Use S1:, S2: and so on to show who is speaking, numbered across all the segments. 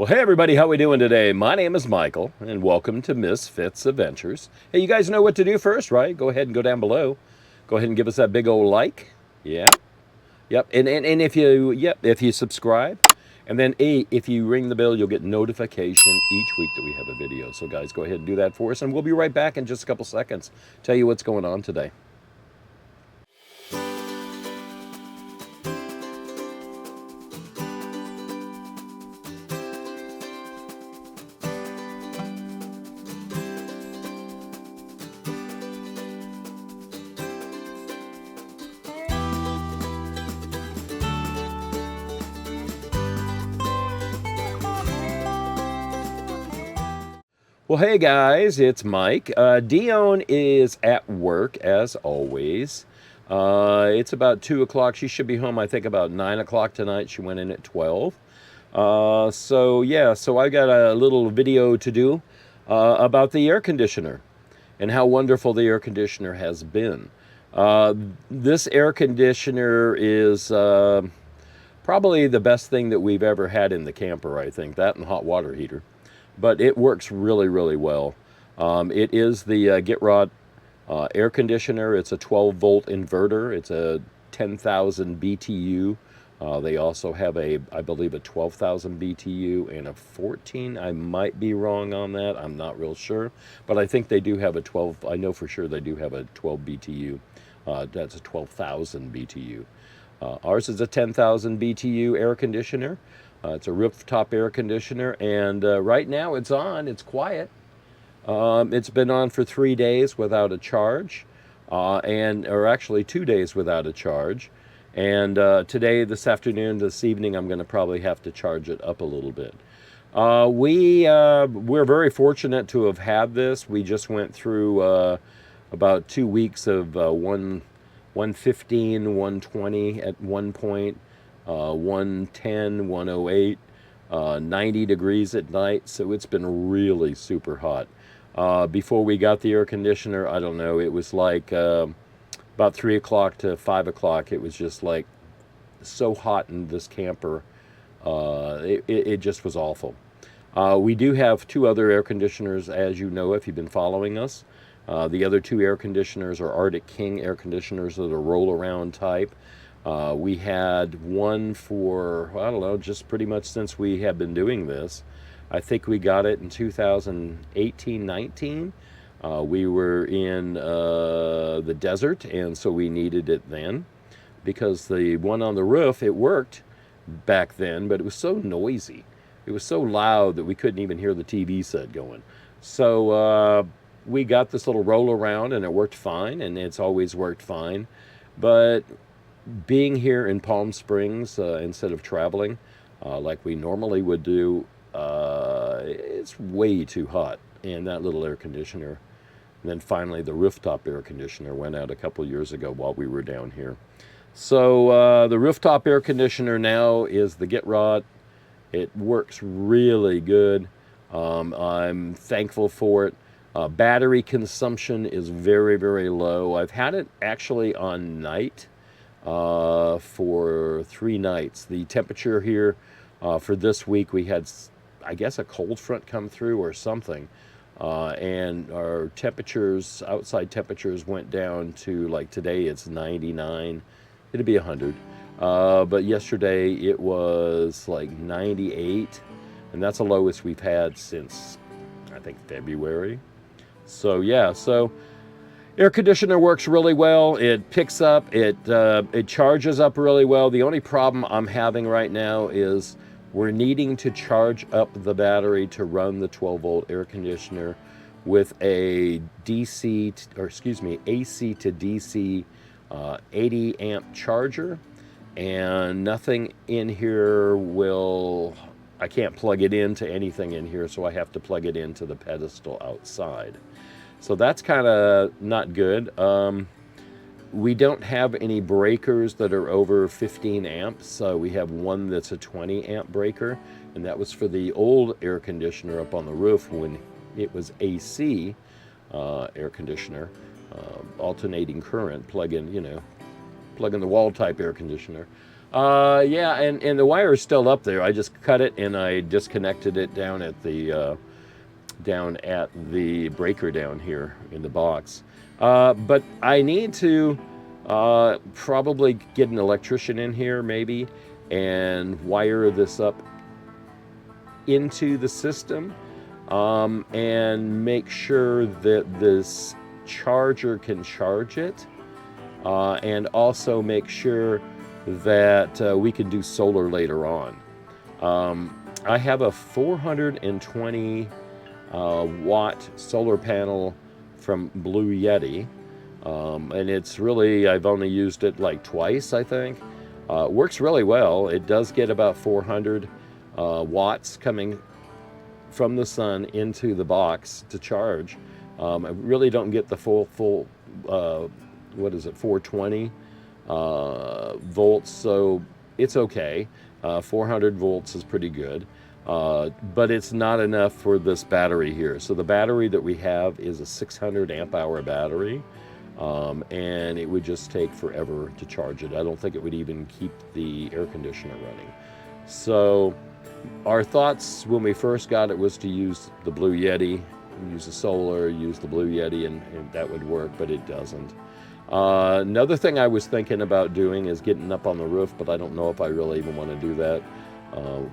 S1: Well, hey everybody, how we doing today? My name is Michael, and welcome to Miss Fitz Adventures. Hey, you guys know what to do first, right? Go ahead and go down below. Go ahead and give us that big old like. Yeah. Yep. And if you subscribe, and then if you ring the bell, you'll get notification each week that we have a video. So guys, go ahead and do that for us, and we'll be right back in just a couple seconds. Tell you what's going on today. Well, hey guys, it's Mike. Dione is at work as always. It's about 2 o'clock. She should be home, I think, about 9 o'clock tonight. She went in at 12. So I got a little video to do about the air conditioner and how wonderful the air conditioner has been. This air conditioner is probably the best thing that we've ever had in the camper, I think. That and hot water heater. But it works really, really well. It is the GetRod air conditioner. It's a 12-volt inverter. It's a 10,000 BTU. They also have I believe, a 12,000 BTU and a 14. I might be wrong on that. I'm not real sure. But I think they do have a 12. I know for sure they do have a 12 BTU. That's a 12,000 BTU. Ours is a 10,000 BTU air conditioner. It's a rooftop air conditioner, and right now it's on. It's quiet. It's been on for 3 days without a charge, or actually 2 days without a charge. And today, this afternoon, this evening, I'm going to probably have to charge it up a little bit. We're very fortunate to have had this. We just went through about 2 weeks of 115, 120 at one point. 110, 108, 90 degrees at night, so it's been really super hot. Before we got the air conditioner, I don't know, it was like about 3 o'clock to 5 o'clock, it was just like so hot in this camper. It just was awful. We do have 2 other air conditioners, as you know, if you've been following us. The other 2 air conditioners are Arctic King air conditioners that are roll-around type. We had one for, I don't know, just pretty much since we have been doing this. I think we got it in 2018-19. We were in the desert, and so we needed it then. Because the one on the roof, it worked back then, but it was so noisy. It was so loud that we couldn't even hear the TV set going. So we got this little roll around, and it worked fine, and it's always worked fine. But being here in Palm Springs instead of traveling like we normally would do, it's way too hot in that little air conditioner. And then finally the rooftop air conditioner went out a couple years ago while we were down here. So the rooftop air conditioner now is the GetRod. It works really good. I'm thankful for it. Battery consumption is very, very low. I've had it actually on night for 3 nights. The temperature here for this week, we had, I guess, a cold front come through or something, and our temperatures, outside temperatures, went down to, like today it's 99. It'd be 100, but yesterday it was like 98, and that's the lowest we've had since, I think, February. So yeah, so air conditioner works really well. It picks up, it charges up really well. The only problem I'm having right now is we're needing to charge up the battery to run the 12-volt air conditioner with a AC to DC 80 amp charger, and nothing in here I can't plug it into anything in here, so I have to plug it into the pedestal outside. So that's kind of not good. We don't have any breakers that are over 15 amps. We have one that's a 20 amp breaker, and that was for the old air conditioner up on the roof when it was AC air conditioner, alternating current, plug in the wall type air conditioner. Yeah, and the wire is still up there. I just cut it and I disconnected it down at the breaker down here in the box. But I need to probably get an electrician in here maybe and wire this up into the system, and make sure that this charger can charge it, and also make sure that we can do solar later on. I have a 420 watt solar panel from Blue Yeti, and it's really, I've only used it like twice, I think. Works really well. It does get about 400 watts coming from the sun into the box to charge. I really don't get the full what is it, 420 volts, so it's okay. 400 volts is pretty good, but it's not enough for this battery here. So the battery that we have is a 600 amp hour battery, and it would just take forever to charge it. I don't think it would even keep the air conditioner running. So our thoughts when we first got it was to use the Blue Yeti, use the solar, use the Blue Yeti, and that would work, but it doesn't. Another thing I was thinking about doing is getting up on the roof, but I don't know if I really even want to do that.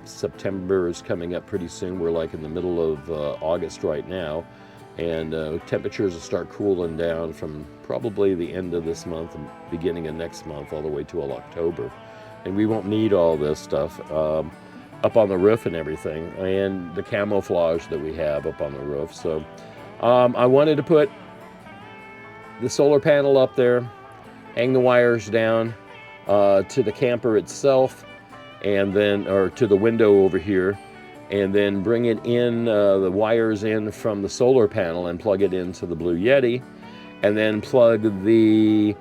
S1: September is coming up pretty soon. We're like in the middle of August right now, and temperatures will start cooling down from probably the end of this month and beginning of next month all the way till October. And we won't need all this stuff up on the roof and everything, and the camouflage that we have up on the roof. So I wanted to put the solar panel up there, hang the wires down to the camper itself, and then, or to the window over here, and then bring it in, the wires in from the solar panel and plug it into the Blue Yeti, and then plug the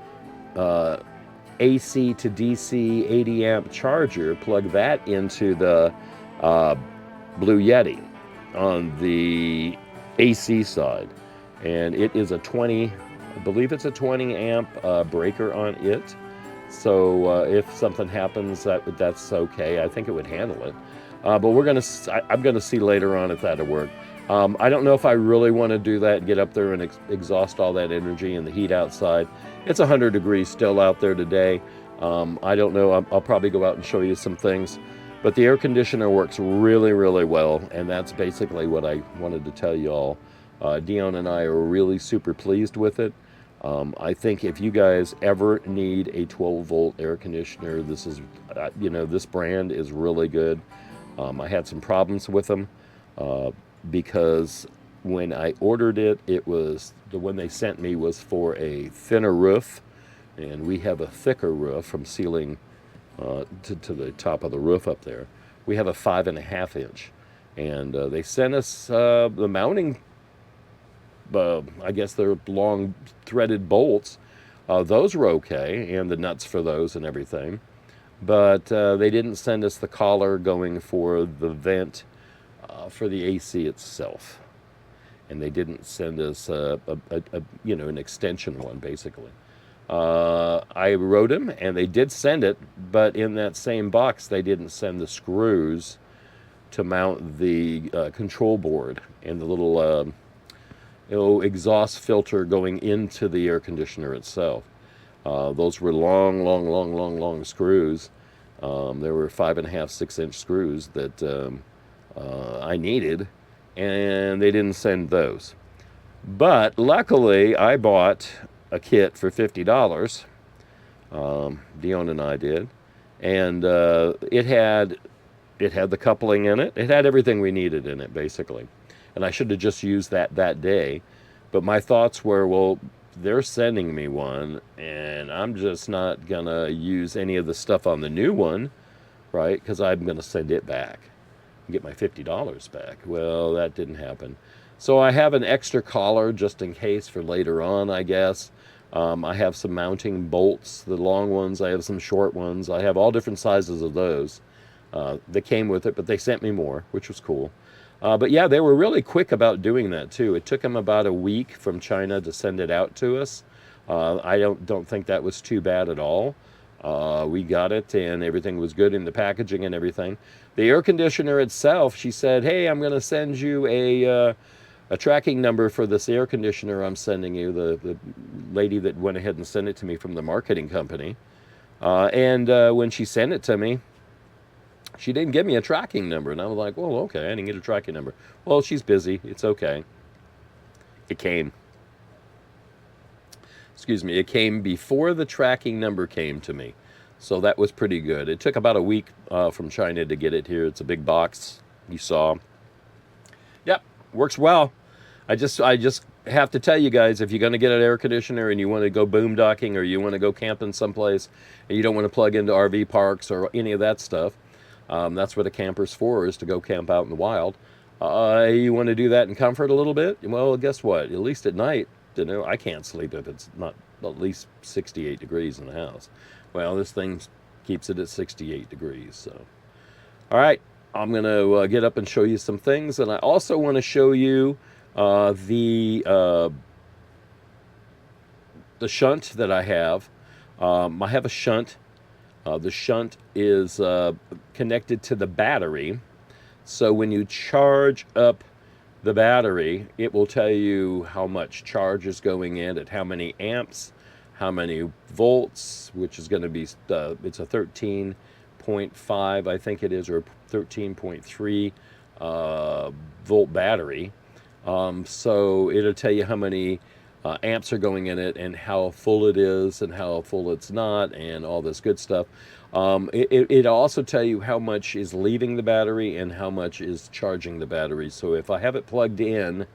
S1: AC to DC 80 amp charger, plug that into the Blue Yeti on the AC side. And it is a 20, I believe it's a 20 amp breaker on it. So if something happens, that's okay. I think it would handle it. But I'm gonna see later on if that'll work. I don't know if I really want to do that, get up there and exhaust all that energy and the heat outside. It's 100 degrees still out there today. I don't know, I'll probably go out and show you some things. But the air conditioner works really, really well, and that's basically what I wanted to tell you all. Dione and I are really super pleased with it. I think if you guys ever need a 12-volt air conditioner, this is, this brand is really good. I had some problems with them because when I ordered it, the one they sent me was for a thinner roof, and we have a thicker roof from ceiling to the top of the roof up there. We have a 5.5 inch, and they sent us the mounting. I guess they're long threaded bolts. Those were okay, and the nuts for those and everything. But they didn't send us the collar going for the vent for the AC itself. And they didn't send us an extension one, basically. I wrote them, and they did send it, but in that same box, they didn't send the screws to mount the control board and the little exhaust filter going into the air conditioner itself. Those were long screws. There were 5.5, 6-inch screws that I needed, and they didn't send those. But luckily, I bought a kit for $50. Dione and I did, and it had the coupling in it. It had everything we needed in it, basically. And I should have just used that day. But my thoughts were, well, they're sending me one, and I'm just not going to use any of the stuff on the new one, right? Because I'm going to send it back and get my $50 back. Well, that didn't happen. So I have an extra collar just in case for later on, I guess. I have some mounting bolts, the long ones. I have some short ones. I have all different sizes of those that came with it, but they sent me more, which was cool. But yeah, they were really quick about doing that too. It took them about a week from China to send it out to us. I don't think that was too bad at all. We got it, and everything was good in the packaging and everything. The air conditioner itself, she said, "Hey, I'm going to send you a tracking number for this air conditioner I'm sending you." The lady that went ahead and sent it to me from the marketing company, and when she sent it to me, she didn't give me a tracking number, and I was like, "Well, okay, I didn't get a tracking number." Well, she's busy. It's okay. It came. Excuse me. It came before the tracking number came to me. So that was pretty good. It took about a week from China to get it here. It's a big box. You saw. Yep, works well. I just have to tell you guys, if you're going to get an air conditioner and you want to go boondocking or you want to go camping someplace and you don't want to plug into RV parks or any of that stuff, that's what a camper's for, is to go camp out in the wild. You want to do that in comfort a little bit? Well, guess what? At least at night, I can't sleep if it's not at least 68 degrees in the house. Well, this thing keeps it at 68 degrees. So, all right, I'm going to get up and show you some things. And I also want to show you the shunt that I have. I have a shunt. The shunt is connected to the battery. So when you charge up the battery, it will tell you how much charge is going in at how many amps, how many volts, which is going to be, it's a 13.5, I think it is, or 13.3 volt battery. So it'll tell you how many amps are going in it and how full it is and how full it's not and all this good stuff. It'll also tell you how much is leaving the battery and how much is charging the battery. So if I have it plugged in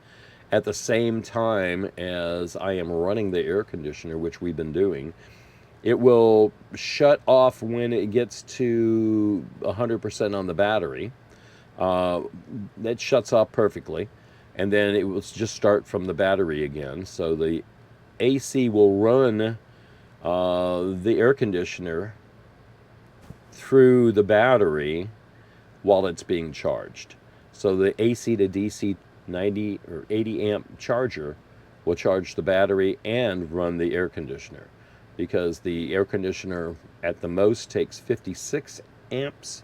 S1: at the same time as I am running the air conditioner, which we've been doing, it will shut off when it gets to 100% on the battery. It shuts off perfectly, and then it will just start from the battery again. So the AC will run the air conditioner through the battery while it's being charged. So the AC to DC 90 or 80 amp charger will charge the battery and run the air conditioner, because the air conditioner at the most takes 56 amps,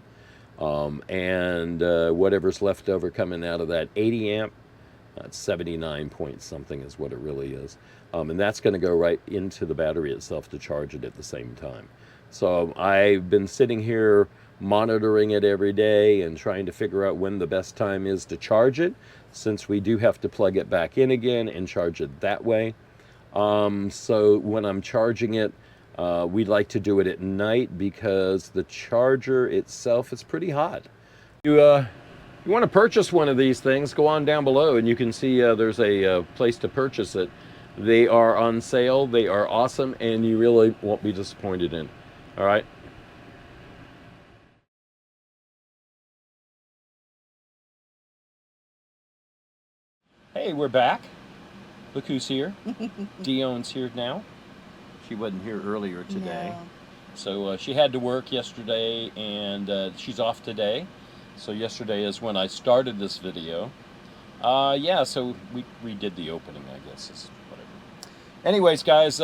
S1: and whatever's left over coming out of that 80 amp, 79 point something is what it really is, and that's going to go right into the battery itself to charge it at the same time. So I've been sitting here monitoring it every day and trying to figure out when the best time is to charge it, since we do have to plug it back in again and charge it that way. So when I'm charging it, we'd like to do it at night because the charger itself is pretty hot. You want to purchase one of these things, go on down below and you can see there's a place to purchase it. They are on sale, they are awesome, and you really won't be disappointed in. All right. Hey, we're back. Look who's here. Dion's here now. She wasn't here earlier today.
S2: No.
S1: So she had to work yesterday, and she's off today. So yesterday is when I started this video. Yeah, so we did the opening, I guess. Is whatever. Anyways, guys,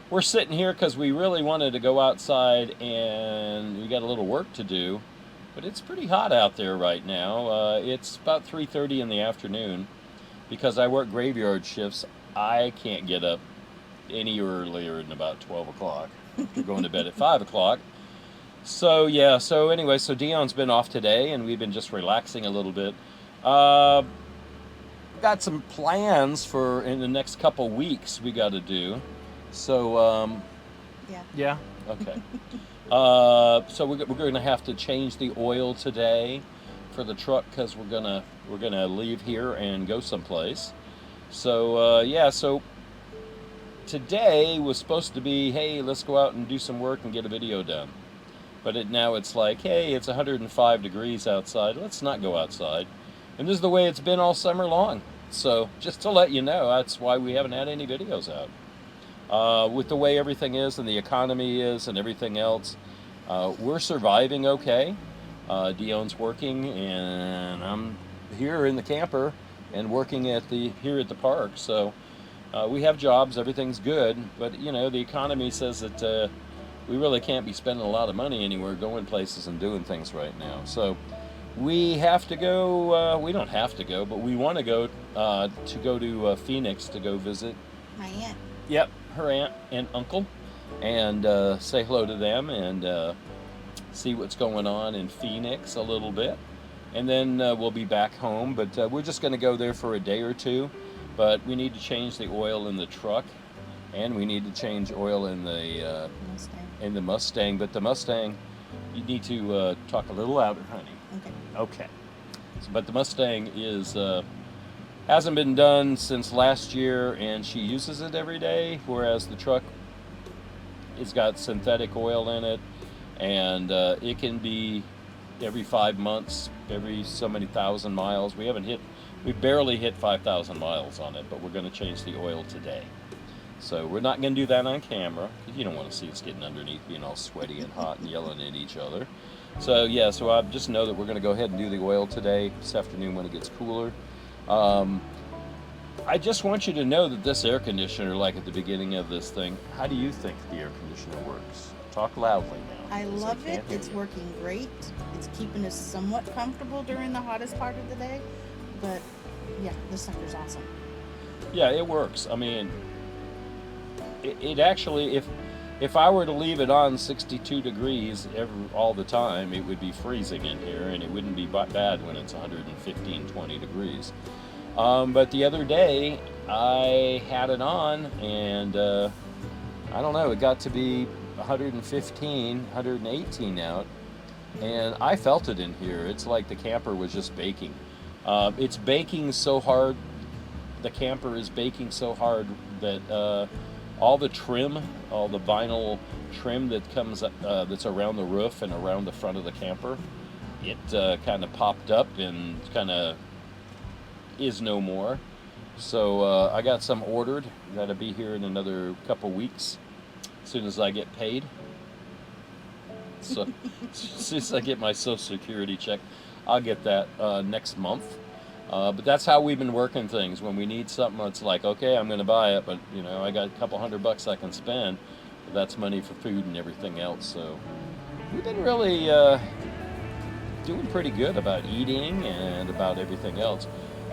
S1: we're sitting here because we really wanted to go outside, and we got a little work to do. But it's pretty hot out there right now. It's about 3:30 in the afternoon. Because I work graveyard shifts, I can't get up any earlier than about 12 o'clock. After going to bed at 5 o'clock. So, yeah, so anyway, so Dion's been off today, and we've been just relaxing a little bit. Got some plans for in the next couple weeks we got to do. So,
S2: Yeah.
S1: yeah, okay. So we're going to have to change the oil today for the truck because we're gonna leave here and go someplace. So yeah, so today was supposed to be, hey, let's go out and do some work and get a video done. But now it's like, hey, it's 105 degrees outside. Let's not go outside. And this is the way it's been all summer long. So just to let you know, that's why we haven't had any videos out. With the way everything is and the economy is and everything else, we're surviving okay. Dion's working, and I'm here in the camper and working here at the park. So we have jobs, everything's good, but you know, the economy says that we really can't be spending a lot of money anywhere, going places and doing things right now. So we have to go. We don't have to go, but we want to go to Phoenix to go visit.
S2: My aunt.
S1: Yep, her aunt and uncle, and say hello to them and see what's going on in Phoenix a little bit. And then we'll be back home, but we're just going to go there for a day or two. But we need to change the oil in the truck, and we need to change oil in the Mustang. But the Mustang, you need to talk a little louder, honey. Okay. But the Mustang is hasn't been done since last year, and she uses it every day, whereas the truck has got synthetic oil in it, and it can be every 5 months, every so many thousand miles. We barely hit 5,000 miles on it, but we're going to change the oil today. So we're not going to do that on camera, because you don't want to see us getting underneath, being all sweaty and hot and yelling at each other. So yeah, so I just know that we're going to go ahead and do the oil today, this afternoon when it gets cooler. I just want you to know that this air conditioner, like at the beginning of this thing, how do you think the air conditioner works? Talk loudly now.
S2: I love it. It's working great. It's keeping us somewhat comfortable during the hottest part of the day. But yeah, this sucker's awesome.
S1: Yeah, it works. I mean, it actually, if I were to leave it on 62 degrees all the time, it would be freezing in here, and it wouldn't be bad when it's 115, 20 degrees. But the other day, I had it on, and I don't know, it got to be 115, 118 out, and I felt it in here. It's like the camper was just baking. It's baking so hard, the camper is baking so hard that all the trim, all the vinyl trim that comes that's around the roof and around the front of the camper, it kind of popped up and kind of is no more. So I got some ordered. That'll be here in another couple weeks, as soon as I get paid. So as soon as I get my Social Security check, I'll get that next month. But that's how we've been working things. When we need something, it's like, okay, I'm going to buy it, but you know, I got a couple $100 I can spend. But that's money for food and everything else. So we've been really doing pretty good about eating and about everything else.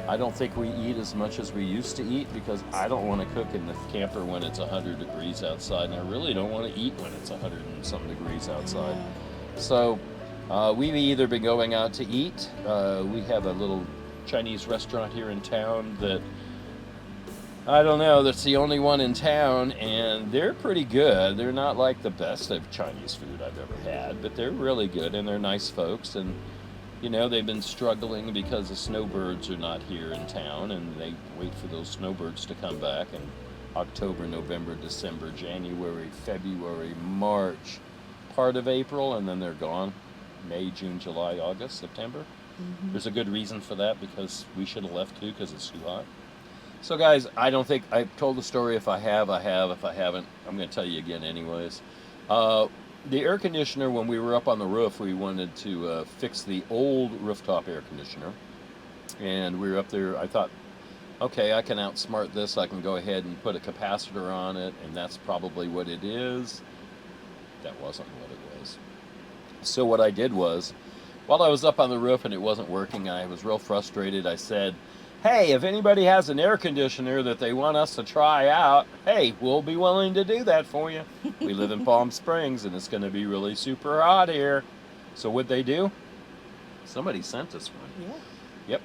S1: I don't think we eat as much as we used to eat, because I don't want to cook in the camper when it's 100 degrees outside, and I really don't want to eat when it's 100 and some degrees outside. So we've either been going out to eat. We have a little Chinese restaurant here in town that, I don't know, that's the only one in town, and they're pretty good. They're not like the best of Chinese food I've ever had, but they're really good, and they're nice folks. And you know, they've been struggling because the snowbirds are not here in town, and they wait for those snowbirds to come back in October, November, December, January, February, March, part of April, and then they're gone. May, June, July, August, September. Mm-hmm. There's a good reason for that, because we should have left too, because it's too hot. So guys, I don't think I've told the story. If I have, I have. If I haven't, I'm going to tell you again anyways. The air conditioner, when we were up on the roof, we wanted to fix the old rooftop air conditioner. And we were up there, I thought, okay, I can outsmart this. I can go ahead and put a capacitor on it, and that's probably what it is. That wasn't what it was. So what I did was, while I was up on the roof and it wasn't working, I was real frustrated. I said, hey, if anybody has an air conditioner that they want us to try out, hey, we'll be willing to do that for you. We live in Palm Springs, and it's going to be really super hot here. So what'd they do? Somebody sent us one.
S2: Yeah.
S1: Yep.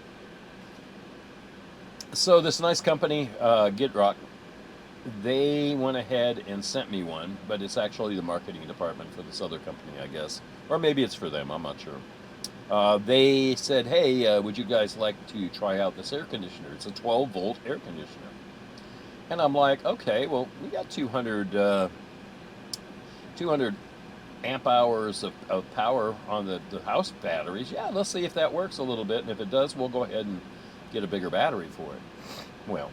S1: So this nice company, GitRock, they went ahead and sent me one, but it's actually the marketing department for this other company, I guess. Or maybe it's for them, I'm not sure. They said, hey, would you guys like to try out this air conditioner? It's a 12-volt air conditioner. And I'm like, okay, well, we got 200 amp hours of power on the house batteries. Yeah, let's see if that works a little bit. And if it does, we'll go ahead and get a bigger battery for it. Well,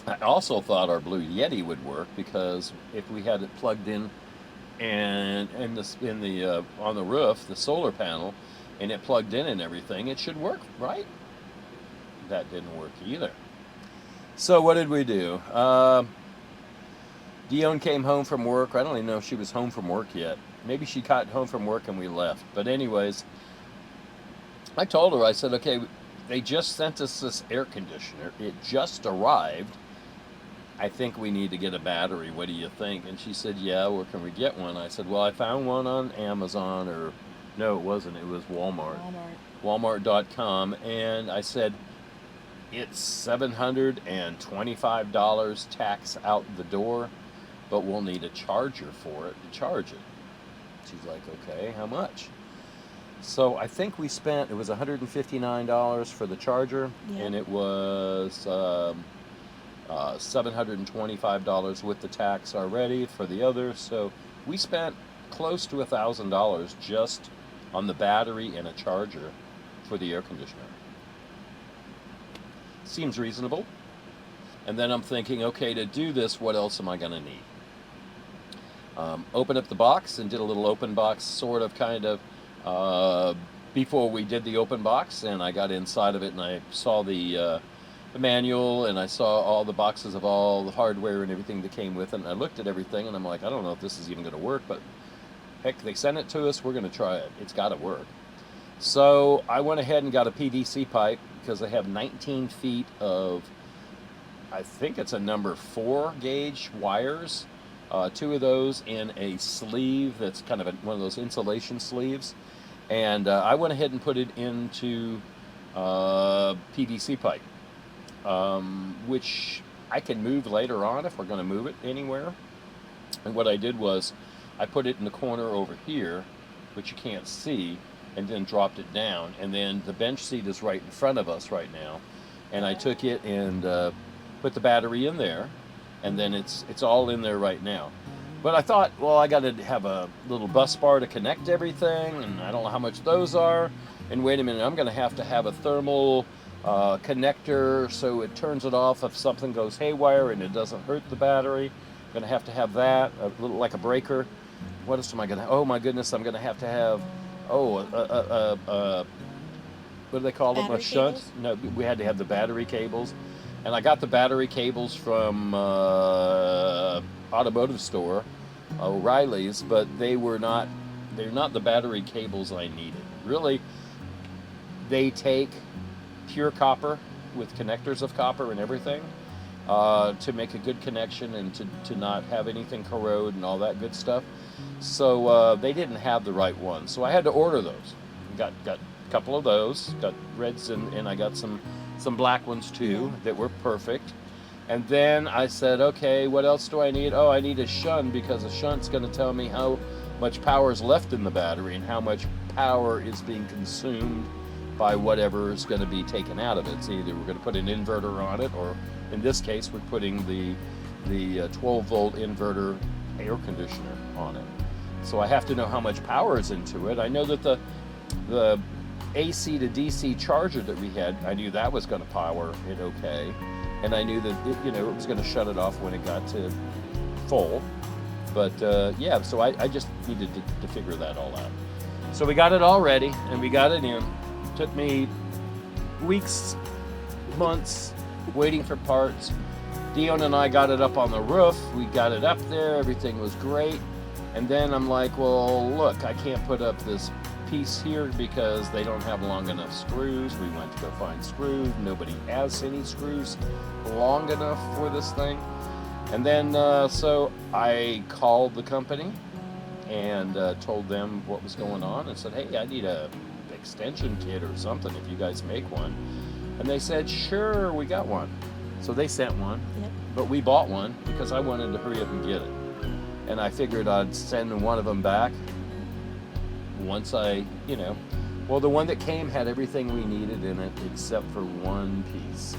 S1: I also thought our Blue Yeti would work, because if we had it plugged in and on the roof, the solar panel, and it plugged in and everything, it should work, right? That didn't work either. So what did we do? Dione came home from work. I don't even know if she was home from work yet. Maybe she got home from work and we left. But anyways, I told her, I said, okay, they just sent us this air conditioner. It just arrived. I think we need to get a battery. What do you think? And she said, yeah, where can we get one? I said, well, I found one on Amazon, or no, it wasn't. It was Walmart. Walmart.com. And I said, it's $725 tax out the door, but we'll need a charger for it to charge it. She's like, okay, how much? So I think we spent, it was $159 for the charger,
S2: Yeah.
S1: and it was $725 with the tax already for the other. So we spent close to $1,000 just on the battery and a charger for the air conditioner. Seems reasonable. And then I'm thinking, okay, to do this, what else am I going to need? Open up the box and did a little open box sort of kind of before we did the open box, and I got inside of it and I saw the manual, and I saw all the boxes of all the hardware and everything that came with it, and I looked at everything and I'm like, I don't know if this is even going to work, but heck, they sent it to us, we're going to try it. It's got to work. So I went ahead and got a PVC pipe because I have 19 feet of, I think it's a number 4 gauge wires, 2 of those in a sleeve that's kind of one of those insulation sleeves, and I went ahead and put it into PVC pipe, which I can move later on if we're going to move it anywhere. And what I did was I put it in the corner over here, which you can't see, and then dropped it down, and then the bench seat is right in front of us right now, and I took it and put the battery in there, and then it's all in there right now. But I thought, well, I got to have a little bus bar to connect everything, and I don't know how much those are, and wait a minute, I'm going to have a thermal connector so it turns it off if something goes haywire and it doesn't hurt the battery. I'm going to have that, a little like a breaker. What else am I going to, oh my goodness, I'm going to have what do they call them? A
S2: Battery
S1: shunt?
S2: cables?
S1: No, we had to have the battery cables. And I got the battery cables from automotive store, O'Reilly's, but they're not the battery cables I needed. Really, they take pure copper with connectors of copper and everything to make a good connection and to not have anything corrode and all that good stuff. So they didn't have the right one. So I had to order those. Got a couple of those, got reds, and I got some black ones too that were perfect. And then I said, okay, what else do I need? Oh, I need a shunt, because a shunt's going to tell me how much power is left in the battery and how much power is being consumed by whatever is going to be taken out of it. So either we're going to put an inverter on it, or in this case, we're putting the 12-volt inverter air conditioner on it. So I have to know how much power is into it. I know that the AC to DC charger that we had, I knew that was going to power it okay, and I knew that it was going to shut it off when it got to full. But yeah, so I just needed to figure that all out. So we got it all ready and we got it in. Took me weeks, months waiting for parts. Dione and I got it up on the roof. We got it up there. Everything was great. And then I'm like, well, look, I can't put up this piece here because they don't have long enough screws. We went to go find screws. Nobody has any screws long enough for this thing. And then so I called the company and told them what was going on and said, hey, I need a extension kit or something if you guys make one. And they said, sure, we got one. So they sent one.
S2: Yep.
S1: But we bought one because I wanted to hurry up and get it. And I figured I'd send one of them back once I, well, the one that came had everything we needed in it except for one piece.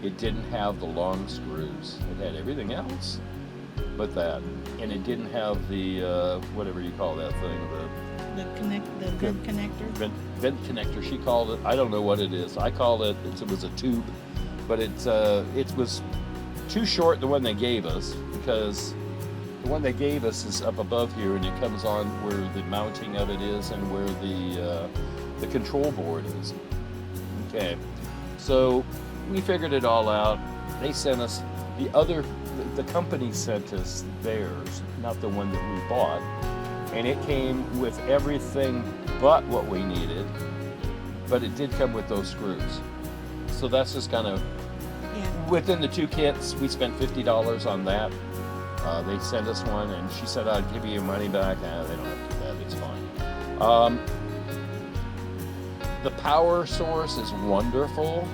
S1: It didn't have the long screws. It had everything else but that. And it didn't have the, whatever you call that thing,
S2: The vent connector.
S1: Vent connector, she called it. I don't know what it is. I call it, it was a tube, but it was too short, the one they gave us, because the one they gave us is up above here, and it comes on where the mounting of it is and where the control board is. Okay, so we figured it all out. They sent us the other the company sent us theirs, not the one that we bought, and it came with everything but what we needed, but it did come with those screws. So that's just kind of,
S2: Yeah.
S1: within the two kits, we spent $50 on that. They sent us one, and she said, I'd give you your money back. They don't have to do that, it's fine. The power source is wonderful.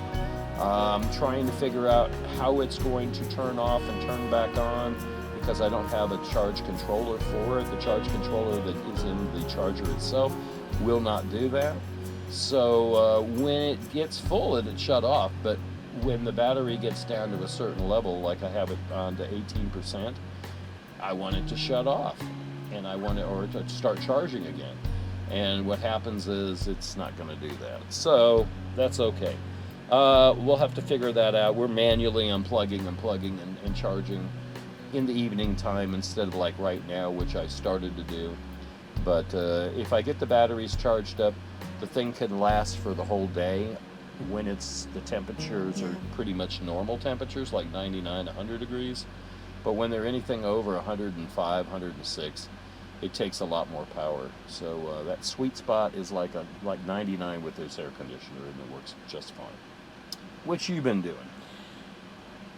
S1: I'm trying to figure out how it's going to turn off and turn back on, because I don't have a charge controller for it. The charge controller that is in the charger itself will not do that. So when it gets full, it shut off, but when the battery gets down to a certain level, like I have it on to 18%, I want it to shut off, and I want it, or to start charging again. And what happens is it's not going to do that. So that's okay. We'll have to figure that out. We're manually unplugging and charging in the evening time instead of like right now, which I started to do. But if I get the batteries charged up, the thing can last for the whole day when the temperatures are pretty much normal temperatures, like 99, 100 degrees. But when they're anything over 105, 106, it takes a lot more power. So that sweet spot is like 99 with this air conditioner, and it works just fine. What you been doing?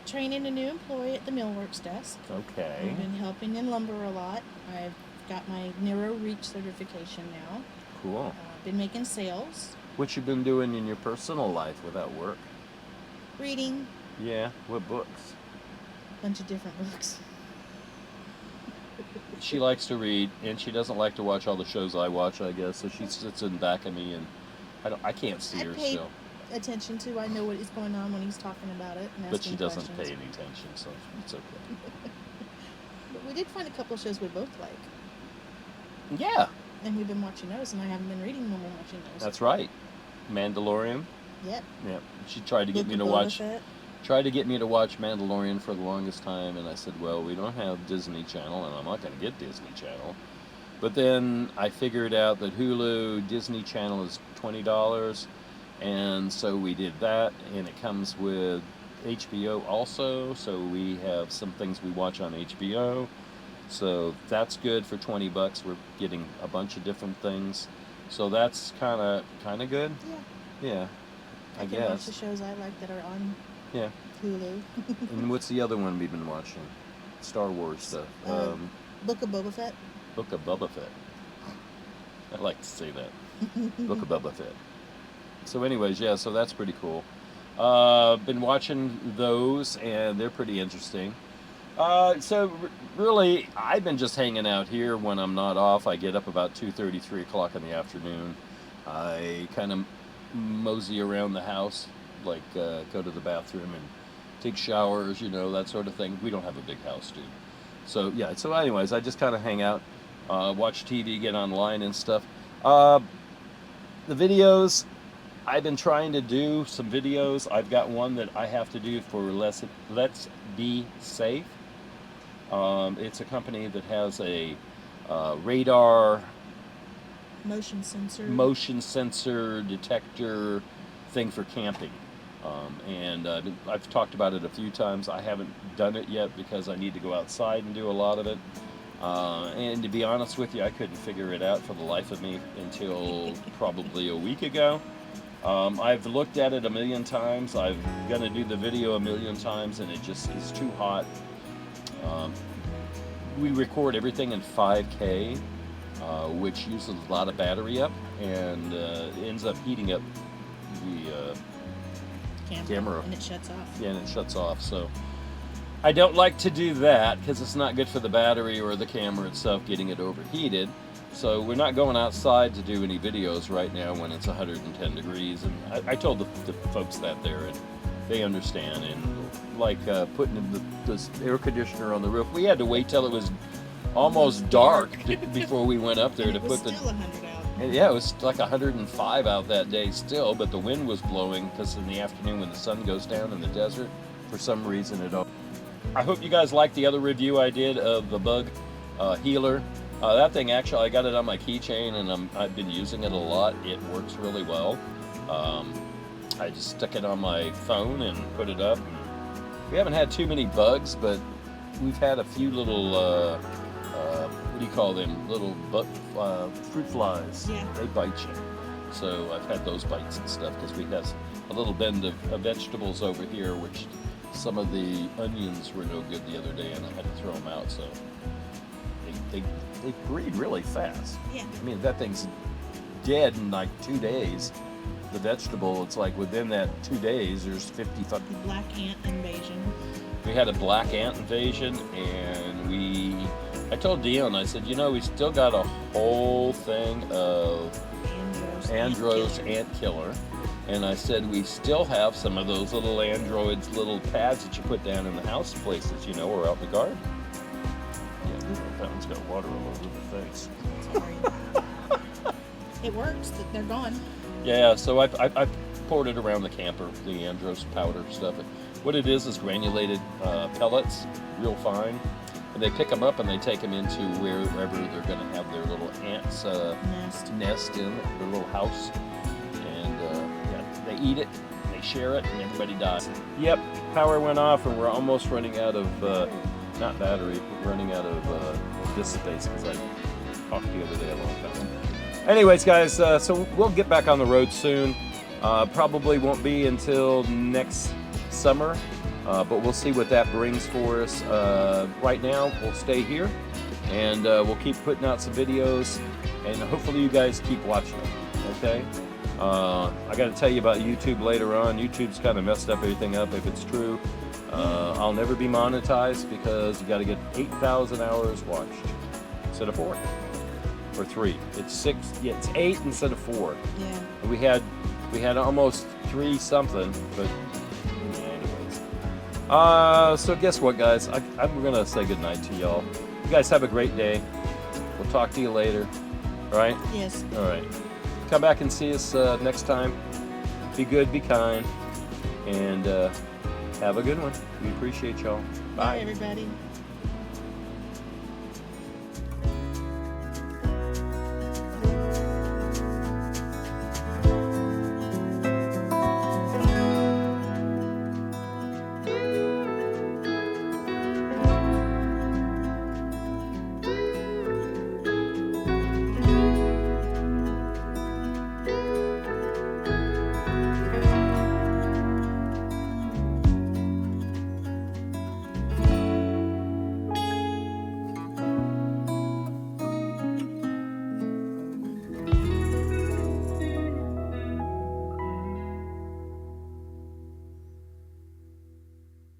S2: Training a new employee at the millworks desk.
S1: Okay.
S2: I've been helping in lumber a lot. I've got my narrow reach certification now.
S1: Cool.
S2: Been making sales,
S1: What you been doing in your personal life without work?
S2: reading
S1: Yeah. What books?
S2: a bunch of different books.
S1: She likes to read, and she doesn't like to watch all the shows I watch, I guess. So she sits in back of me, and I can't see her
S2: pay
S1: still.
S2: attention to. I know what is going on when he's talking about it and asking
S1: But she doesn't
S2: questions.
S1: pay any attention, so it's okay.
S2: But we did find a couple of shows we both like,
S1: Yeah,
S2: and we've been watching those, and I haven't been reading when we're watching those.
S1: that's right. Mandalorian.
S2: Yep.
S1: Yeah, she tried to get me
S2: Book
S1: to
S2: of Boba
S1: watch.
S2: Fett.
S1: Tried to get me to watch Mandalorian for the longest time, and I said, well, we don't have Disney Channel, and I'm not going to get Disney Channel. But then I figured out that Hulu, Disney Channel is $20, and so we did that, and it comes with HBO also, so we have some things we watch on HBO. So that's good for $20. We're getting a bunch of different things. So that's kind of good.
S2: Yeah.
S1: Yeah, I
S2: can watch
S1: guess.
S2: the shows I like that are on
S1: Yeah.
S2: Hulu.
S1: And what's the other one we've been watching? Star Wars stuff.
S2: Book of Boba Fett.
S1: Book of Boba Fett. I like to say that. Book of Boba Fett. So anyways, yeah, so that's pretty cool. Been watching those, and they're pretty interesting. Really, I've been just hanging out here when I'm not off. I get up about 2:30, 3 o'clock in the afternoon. I kind of mosey around the house, like go to the bathroom and take showers, that sort of thing. We don't have a big house, dude. So yeah, so anyways, I just kind of hang out, watch TV, get online and stuff. The videos, I've been trying to do some videos. I've got one that I have to do for Let's Be Safe. It's a company that has a radar
S2: Motion sensor detector thing for camping. And I've talked about it a few times. I haven't done it yet because I need to go outside and do a lot of it. And to be honest with you, I couldn't figure it out for the life of me until probably a week ago. I've looked at it a million times. I'm going to do the video a million times, and it just is too hot. We record everything in 5K, which uses a lot of battery up, and ends up heating up the camera. And it shuts off.
S1: Yeah, and it shuts off. So I don't like to do that because it's not good for the battery or the camera itself getting it overheated. So we're not going outside to do any videos right now when it's 110 degrees. And I told the folks that there, and they understand. And like putting this air conditioner on the roof, we had to wait till it was almost dark before we went up there
S2: And
S1: to
S2: it was
S1: put the.
S2: still 100 out.
S1: And yeah, it was like 105 out that day still, but the wind was blowing because in the afternoon when the sun goes down in the desert, for some reason it. I hope you guys liked the other review I did of the bug healer. That thing, actually, I got it on my keychain, and I've been using it a lot. It works really well. I just stuck it on my phone and put it up. We haven't had too many bugs, but
S2: we've had a few little what do you call them? Little fruit flies.
S3: Yeah.
S2: They bite you. So I've had those bites and stuff because we have a little bend of vegetables over here, which some of the onions were no good the other day, and I had to throw them out. So they breed really fast.
S3: Yeah.
S2: I mean, that thing's dead in like 2 days. The vegetable, it's like within that 2 days, there's 50
S3: The black ant invasion.
S2: We had a black ant invasion, and I told Dion, I said, you know, we still got a whole thing of Andros ant killer. And I said, we still have some of those little androids, little pads that you put down in the house places, you know, or out in the garden. Yeah, that one's got water all over the face.
S3: Sorry. It works. They're gone.
S2: Yeah, so I poured it around the camper, the Andros powder stuff. What it is granulated pellets, real fine. And they pick them up and they take them into wherever they're going to have their little ants nest in their little house. And yeah, they eat it, and they share it, and everybody dies. Yep, power went off, and we're almost running out of, not battery, but running out of disk space because I talked the other day a long time. Anyways, guys, so we'll get back on the road soon. Probably won't be until next summer, but we'll see what that brings for us. Right now, we'll stay here, and we'll keep putting out some videos, and hopefully you guys keep watching them, okay? I got to tell you about YouTube later on. YouTube's kind of messed up everything up, if it's true. I'll never be monetized because you got to get 8,000 hours watched instead of 4. Or 3. It's 6. Yeah, it's 8 instead of 4.
S3: Yeah.
S2: And we had almost 3 something, but yeah, anyways. So guess what, guys? I'm gonna say goodnight to y'all. You guys have a great day. We'll talk to you later. All right?
S3: Yes.
S2: All right. Come back and see us next time. Be good, be kind, and have a good one. We appreciate y'all.
S3: Bye everybody.